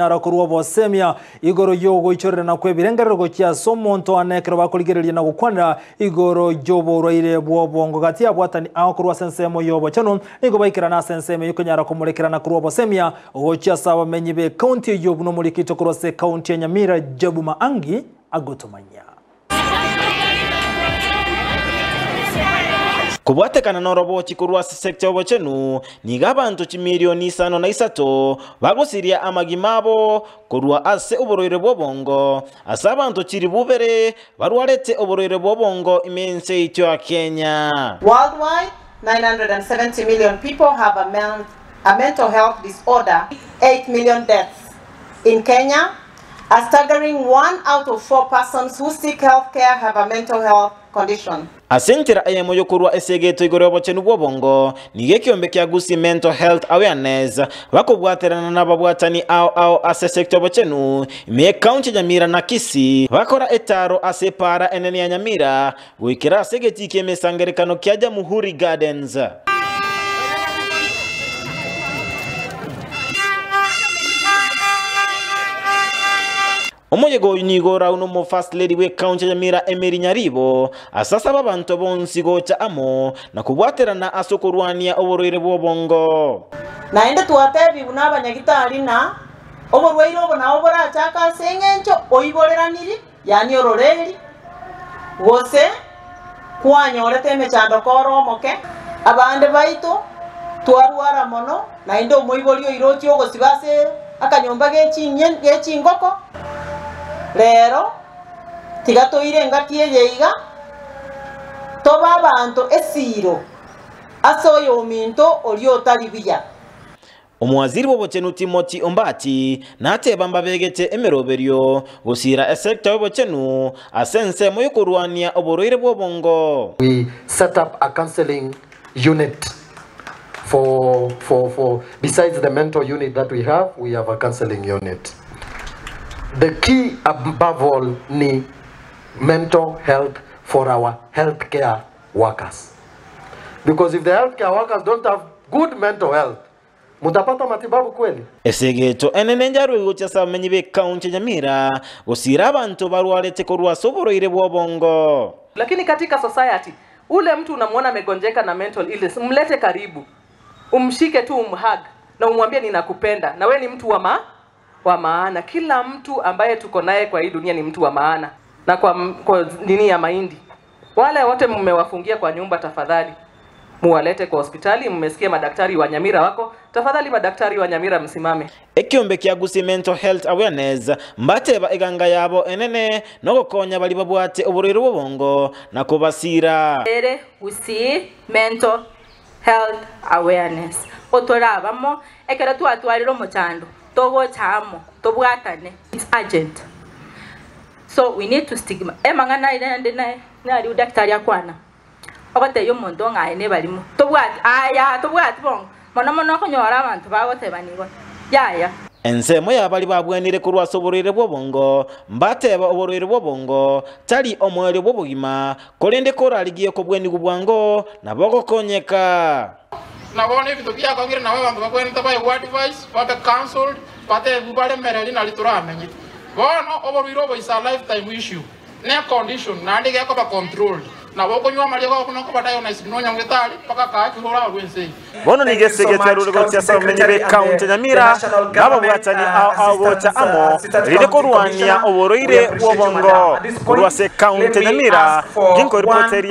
Narakurwa bosemia igoro yogo ichorera na kwebirengerero gokia somonto anekero bakoligereria na gukwanira igoro joboro ire bwobongo gati abwatani akurwa sensemo yobo chano nigo baikira na sensemo yukonyara kumurekera na kurwa bosemia gokia saba menyibe county yobu no mulikito kurose county ya Nyamira Jobu Maangi agotomanya Kubwatekana n'orobo chikurwa sector bochenu niga abantu chimilioni 5 bagosiria amagimabo kurwa ase uboroire bwobongo asa abantu chiri bubere barwarete uboroire bwobongo imense ityo ya Kenya. Worldwide, 970 million people have a mental health disorder, 8 million deaths. In Kenya, a staggering 1 out of 4 persons who seek health care have a mental health condition. Asentira ayemo yokurwa esegeto igoro bochenu bwobongo nige kiombe kya Gusii mental health awareness bakobwaterana n'ababwatani ao ase sector bochenu me county Nyamira na Kisii bakora etaro ase para enene ya Nyamira gwikira segeti kemesangerekano kya Jamhuri Gardens. Omoyego unigora uno mo first lady we county Nyamira Emeri Nyaribo asasa babantu bonsi gocha amo na kubwaterana asokorwania oboroire bwobongo na ende tuwatebi unabanyagitari na oborwaire obona obora chaka sengencho oiboreraniri yani ororeri gose kwanyorete emechando koromoke abande baito twarwara mono na ende omoiborio irochi ogosibase akanyomba gechingoko rero tigatoire ngati yeiga toba abantu esiro asoyo minto olio talibiya. Omwaziri bochenu Timothy Ombati nateba mbabegete emeroberio gusira esekta bochenu asense moyokurwania oboroire bwobongo. We set up a counseling unit for besides the mental unit that we have a counseling unit. The key above all ni mental health for our healthcare workers. Because if the healthcare workers don't have good mental health, mutapata matibabu kweli? Esegeto enene njaru gochasa menyibe county Nyamira gusira abantu barwarete korwa soboroire bwobongo. Lakini katika society ule mtu unamwona amegonjeka na mental illness, mlete karibu. Umshike tu umhug na umwambie ninakupenda na we ni mtu wa maana. Kila mtu ambaye tuko naye kwa hii dunia ni mtu wa maana. Na kwa dini ya mahindi, wale wote mmewafungia kwa nyumba, tafadhali muwalete kwa hospitali. Mmesikia madaktari wa Nyamira wako, tafadhali madaktari wa Nyamira msimame. Ekiombe kya Gusii mental health awareness mbateba eganga yabo enene nogokonya bali babwate oboroire bwobongo na kubasira Gusii mental health awareness otorabamo ekera twatwariro mochando togo chamo tobwatane. It's urgent, so we need to stigma emangana inde na daktari akwana ogote yo mondo ngaine balimo tobwat bongo mono konyora abantu bagote banigo yaya ensemo yabali babwenire kurwa soboroire bwobongo mbateba oboroire bwobongo tali omwere bwobugima kolende koraligiye ko bweni gubwango nabogokonyeka nabone vitu bya kongera nawe bantu bakwenda baye advice babe cancelled pate bubale mereli na lituramenye bono oboroire obo is a lifetime issue ne condition na ndige ko ba control na boko nywa mali ko kuno ko badayo na isinonya ngetali paka ka kihora rwense bono nigesegeta rurugo cyasa menyibe county Nyamira nabo bwatani awocha amo ride korwania oboroire bwobongo kurwase county Nyamira ginko reporter